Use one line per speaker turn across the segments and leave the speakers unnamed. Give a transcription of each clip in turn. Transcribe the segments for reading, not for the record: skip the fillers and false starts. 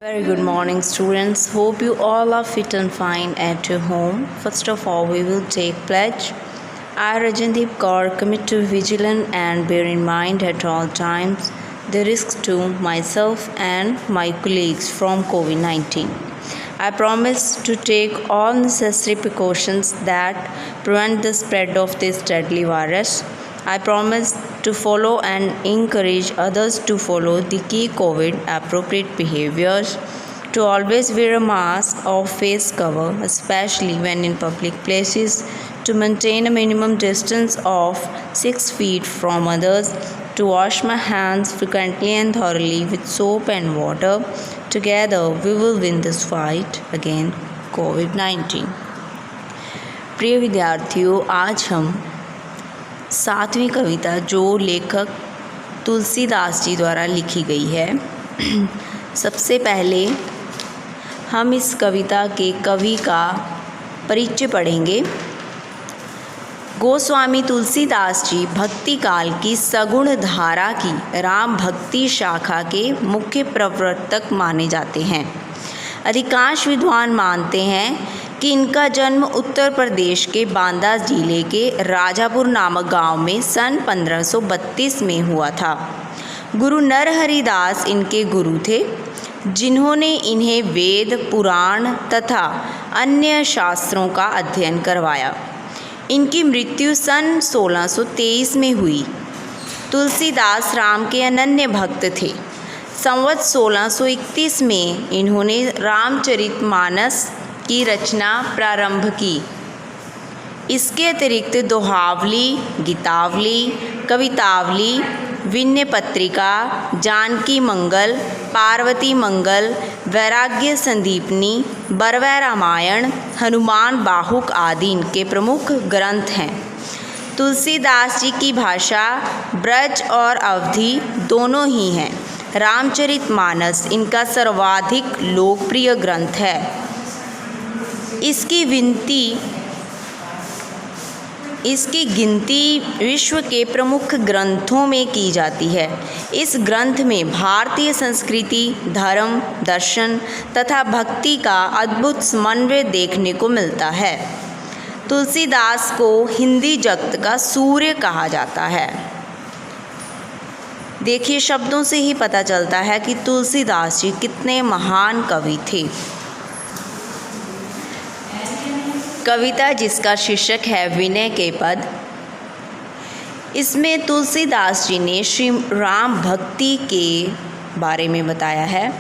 Very good morning, students. Hope you all are fit and fine at your home. First of all, we will take pledge. I, Rajandeep Kaur, commit to be vigilant and bear in mind at all times the risks to myself and my colleagues from COVID-19. I promise to take all necessary precautions that prevent the spread of this deadly virus. I promise to follow and encourage others to follow the key COVID appropriate behaviors, to always wear a mask or face cover, especially when in public places, to maintain a minimum distance of 6 feet from others, to wash my hands frequently and thoroughly with soap and water. Together we will win this fight against COVID-19. प्रिय विद्यार्थियों, आज हम 7वीं कविता जो लेखक तुलसीदास जी द्वारा लिखी गई है, सबसे पहले हम इस कविता के कवि का परिचय पढ़ेंगे। गोस्वामी तुलसीदास जी भक्ति काल की सगुण धारा की राम भक्ति शाखा के मुख्य प्रवर्तक माने जाते हैं। अधिकांश विद्वान मानते हैं कि इनका जन्म उत्तर प्रदेश के बांदा जिले के राजापुर नामक गांव में सन 1532 में हुआ था। गुरु नरहरिदास इनके गुरु थे, जिन्होंने इन्हें वेद, पुराण तथा अन्य शास्त्रों का अध्ययन करवाया। इनकी मृत्यु सन 1623 में हुई। तुलसीदास राम के अनन्य भक्त थे। संवत 1631 में इन्होंने रामचरितमानस की रचना प्रारंभ की। इसके अतिरिक्त दोहावली, गीतावली, कवितावली, विनय पत्रिका, जानकी मंगल, पार्वती मंगल, वैराग्य संदीपनी, बरवै रामायण, हनुमान बाहुक आदि इनके प्रमुख ग्रंथ हैं। तुलसीदास जी की भाषा ब्रज और अवधी दोनों ही हैं। रामचरितमानस इनका सर्वाधिक लोकप्रिय ग्रंथ है। इसकी गिनती विश्व के प्रमुख ग्रंथों में की जाती है। इस ग्रंथ में भारतीय संस्कृति, धर्म, दर्शन तथा भक्ति का अद्भुत समन्वय देखने को मिलता है। तुलसीदास को हिंदी जगत का सूर्य कहा जाता है। देखिए, शब्दों से ही पता चलता है कि तुलसीदास जी कितने महान कवि थे। कविता जिसका शीर्षक है विनय के पद, इसमें तुलसीदास जी ने श्री राम भक्ति के बारे में बताया है।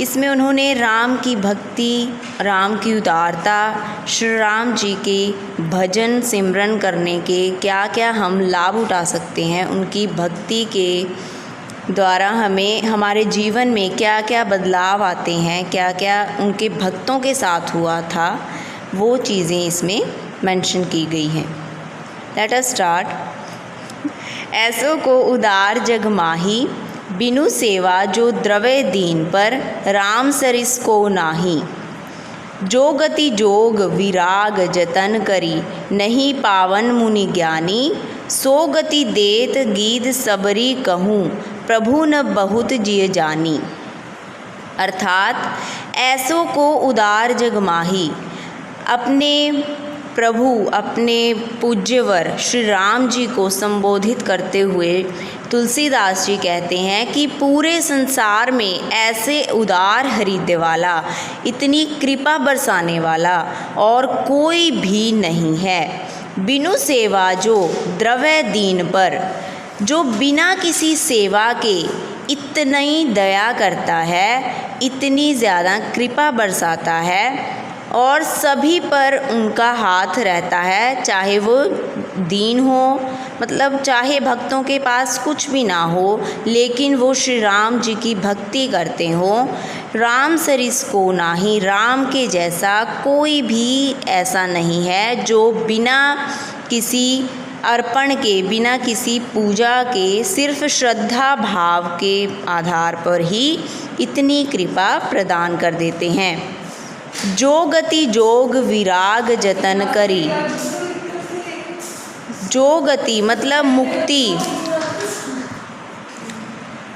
इसमें उन्होंने राम की भक्ति, राम की उदारता, श्री राम जी के भजन सिमरन करने के क्या क्या हम लाभ उठा सकते हैं, उनकी भक्ति के द्वारा हमें हमारे जीवन में क्या क्या बदलाव आते हैं, क्या क्या उनके भक्तों के साथ हुआ था, वो चीज़ें इसमें मेंशन की गई हैं। Let us start. ऐसो को उदार जग माही, बिनु सेवा जो द्रवे दीन पर, राम सरिस को नाही। जो गति जोग विराग जतन करी, नहीं पावन मुनि ज्ञानी। सो गति देत गीत सबरी कहूँ, प्रभु न बहुत जिय जानी। अर्थात ऐसो को उदार जग माही, अपने प्रभु, अपने पूज्यवर श्री राम जी को संबोधित करते हुए तुलसीदास जी कहते हैं कि पूरे संसार में ऐसे उदार हृदय वाला, इतनी कृपा बरसाने वाला और कोई भी नहीं है। बिनु सेवा जो द्रव्य दीन पर, जो बिना किसी सेवा के इतनी दया करता है, इतनी ज़्यादा कृपा बरसाता है और सभी पर उनका हाथ रहता है, चाहे वो दीन हो, मतलब चाहे भक्तों के पास कुछ भी ना हो, लेकिन वो श्री राम जी की भक्ति करते हो। राम सरिस को नाही, राम के जैसा कोई भी ऐसा नहीं है जो बिना किसी अर्पण के, बिना किसी पूजा के, सिर्फ श्रद्धा भाव के आधार पर ही इतनी कृपा प्रदान कर देते हैं। जो गति जोग विराग जतन करी, जो गति मतलब मुक्ति,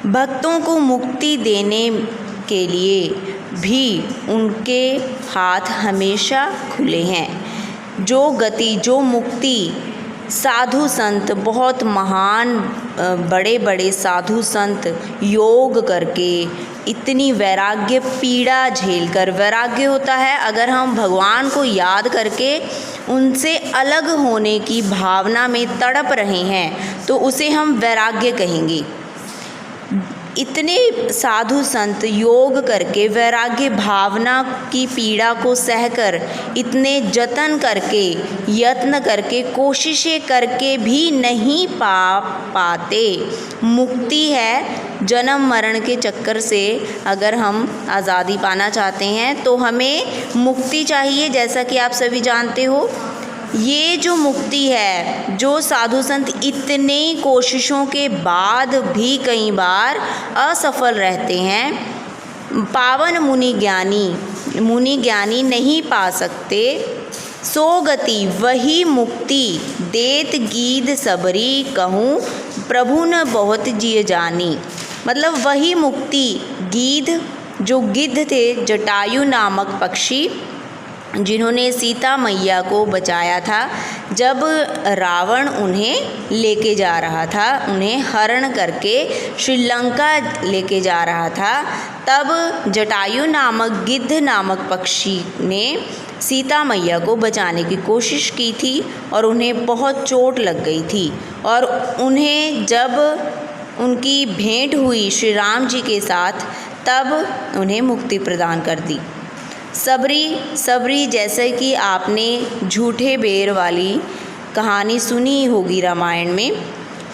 भक्तों को मुक्ति देने के लिए भी उनके हाथ हमेशा खुले हैं। जो गति, जो मुक्ति साधु संत, बहुत महान बड़े बड़े साधु संत योग करके, इतनी वैराग्य पीड़ा झेलकर, वैराग्य होता है अगर हम भगवान को याद करके उनसे अलग होने की भावना में तड़प रहे हैं तो उसे हम वैराग्य कहेंगे। इतने साधु संत योग करके वैराग्य भावना की पीड़ा को सहकर, इतने जतन करके, यत्न करके, कोशिशें करके भी नहीं पाते। मुक्ति है जन्म मरण के चक्कर से। अगर हम आज़ादी पाना चाहते हैं तो हमें मुक्ति चाहिए। जैसा कि आप सभी जानते हो, ये जो मुक्ति है, जो साधु संत इतने कोशिशों के बाद भी कई बार असफल रहते हैं, पावन मुनि ज्ञानी नहीं पा सकते। सो गति वही मुक्ति देत गीध सबरी, कहूँ प्रभु न बहुत जिय जानी। मतलब वही मुक्ति गीध, जो गिद्ध थे, जटायु नामक पक्षी, जिन्होंने सीता मैया को बचाया था जब रावण उन्हें लेके जा रहा था, उन्हें हरण करके श्रीलंका लेके जा रहा था। तब जटायु नामक गिद्ध नामक पक्षी ने सीता मैया को बचाने की कोशिश की थी और उन्हें बहुत चोट लग गई थी। और उन्हें जब उनकी भेंट हुई श्री राम जी के साथ, तब उन्हें मुक्ति प्रदान कर दी। सबरी जैसे कि आपने झूठे बेर वाली कहानी सुनी होगी रामायण में,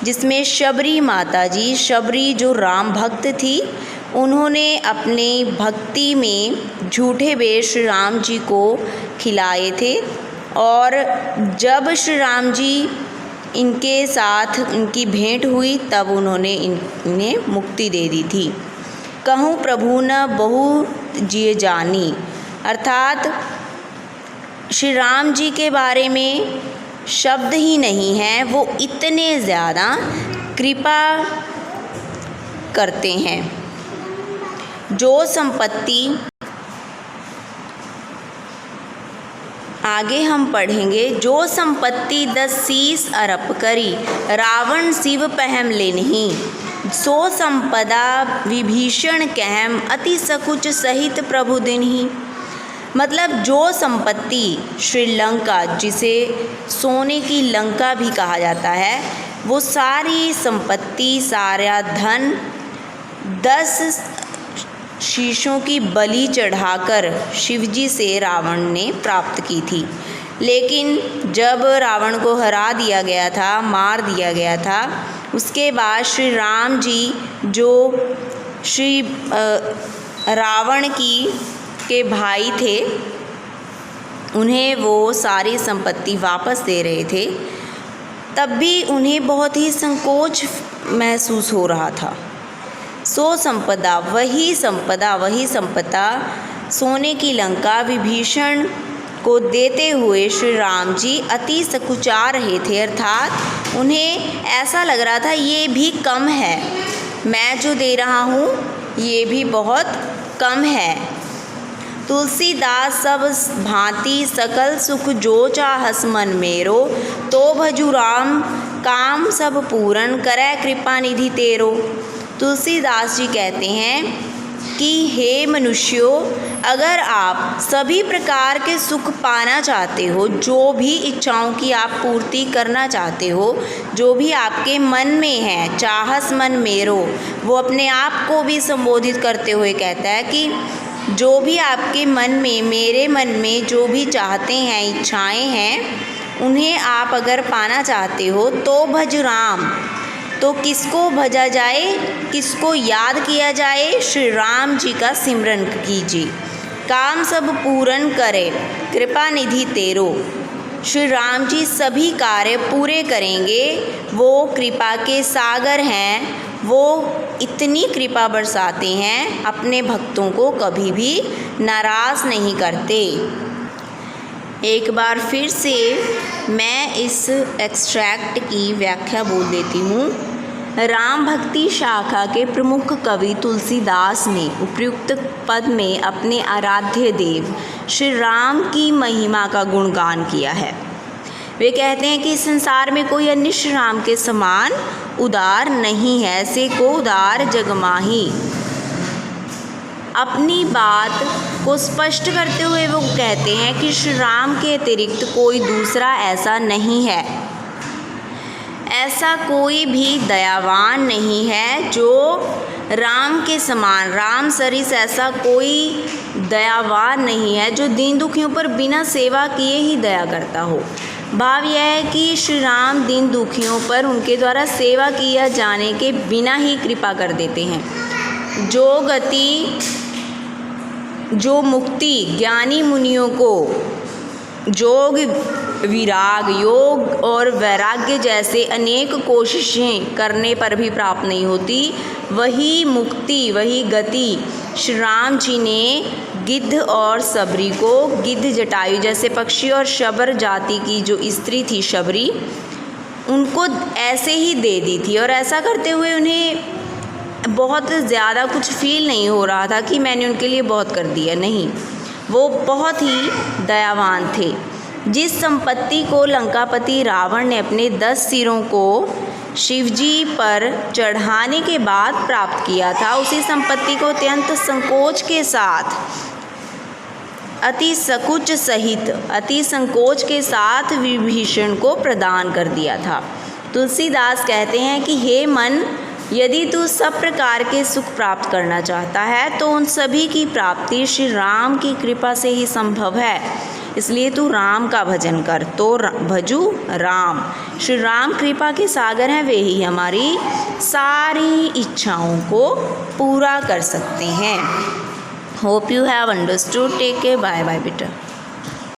जिसमें शबरी माता जी, शबरी जो राम भक्त थी, उन्होंने अपने भक्ति में झूठे बेर श्री राम जी को खिलाए थे। और जब श्री राम जी इनके साथ इनकी भेंट हुई तब उन्होंने इन्हें मुक्ति दे दी थी। कहूँ प्रभु न बहु जिय जानी, अर्थात श्री राम जी के बारे में शब्द ही नहीं हैं, वो इतने ज़्यादा कृपा करते हैं। जो संपत्ति, आगे हम पढ़ेंगे, जो संपत्ति 10 शीस अरप करी, रावण शिव पहम लेनहि। सो संपदा विभीषण कहम, अति सकुच सहित प्रभु दिनहि। मतलब जो संपत्ति श्रीलंका, जिसे सोने की लंका भी कहा जाता है, वो सारी संपत्ति, सारा धन 10 शीशों की बलि चढ़ाकर शिवजी से रावण ने प्राप्त की थी। लेकिन जब रावण को हरा दिया गया था, मार दिया गया था, उसके बाद श्री राम जी, जो श्री रावण के भाई थे, उन्हें वो सारी संपत्ति वापस दे रहे थे, तब भी उन्हें बहुत ही संकोच महसूस हो रहा था। सो संपदा वही संपदा सोने की लंका विभीषण को देते हुए श्री राम जी अति सकुचा रहे थे। अर्थात उन्हें ऐसा लग रहा था ये भी कम है, मैं जो दे रहा हूँ ये भी बहुत कम है। तुलसीदास सब भांति सकल सुख जो चाहस मन मेरो, तो भजु राम काम सब पूरन करे कृपा निधि तेरो। तुलसीदास जी कहते हैं कि हे मनुष्यों, अगर आप सभी प्रकार के सुख पाना चाहते हो, जो भी इच्छाओं की आप पूर्ति करना चाहते हो, जो भी आपके मन में है, चाहस मन मेरो, वो अपने आप को भी संबोधित करते हुए कहता है कि जो भी आपके मन में, मेरे मन में जो भी चाहते हैं, इच्छाएं हैं, उन्हें आप अगर पाना चाहते हो तो भज राम। तो किसको भजा जाए, किसको याद किया जाए? श्री राम जी का सिमरन कीजिए। काम सब पूर्ण करे कृपा निधि तेरो। श्री राम जी सभी कार्य पूरे करेंगे, वो कृपा के सागर हैं, वो इतनी कृपा बरसाते हैं, अपने भक्तों को कभी भी नाराज़ नहीं करते। एक बार फिर से मैं इस एक्सट्रैक्ट की व्याख्या बोल देती हूँ। राम भक्ति शाखा के प्रमुख कवि तुलसीदास ने उपर्युक्त पद में अपने आराध्य देव श्री राम की महिमा का गुणगान किया है। वे कहते हैं कि इस संसार में कोई अन्य श्री राम के समान उदार नहीं है, ऐसे को उदार जगमाही। अपनी बात को स्पष्ट करते हुए वो कहते हैं कि श्री राम के अतिरिक्त कोई दूसरा ऐसा नहीं है, ऐसा कोई भी दयावान नहीं है जो राम के समान, राम सरिस ऐसा कोई दयावान नहीं है जो दीन दुखियों पर बिना सेवा किए ही दया करता हो। भाव यह है कि श्री राम दीन दुखियों पर उनके द्वारा सेवा किया जाने के बिना ही कृपा कर देते हैं। जो मुक्ति ज्ञानी मुनियों को जोग, विराग, योग और वैराग्य जैसे अनेक कोशिशें करने पर भी प्राप्त नहीं होती, वही मुक्ति, वही गति श्री राम जी ने गिद्ध और सबरी को, गिद्ध जटायु जैसे पक्षी और शबर जाति की जो स्त्री थी शबरी, उनको ऐसे ही दे दी थी। और ऐसा करते हुए उन्हें बहुत ज़्यादा कुछ फील नहीं हो रहा था कि मैंने उनके लिए बहुत कर दिया, नहीं, वो बहुत ही दयावान थे। जिस संपत्ति को लंकापति रावण ने अपने 10 सिरों को शिवजी पर चढ़ाने के बाद प्राप्त किया था, उसी संपत्ति को अत्यंत संकोच के साथ, अति सकुच सहित, अति संकोच के साथ विभीषण को प्रदान कर दिया था। तुलसीदास कहते हैं कि हे मन, यदि तू सब प्रकार के सुख प्राप्त करना चाहता है तो उन सभी की प्राप्ति श्री राम की कृपा से ही संभव है, इसलिए तू राम का भजन कर। तो भजू राम, श्री राम कृपा के सागर हैं, वे ही हमारी सारी इच्छाओं को पूरा कर सकते हैं। Hope you have understood. Take care, bye bye बेटा।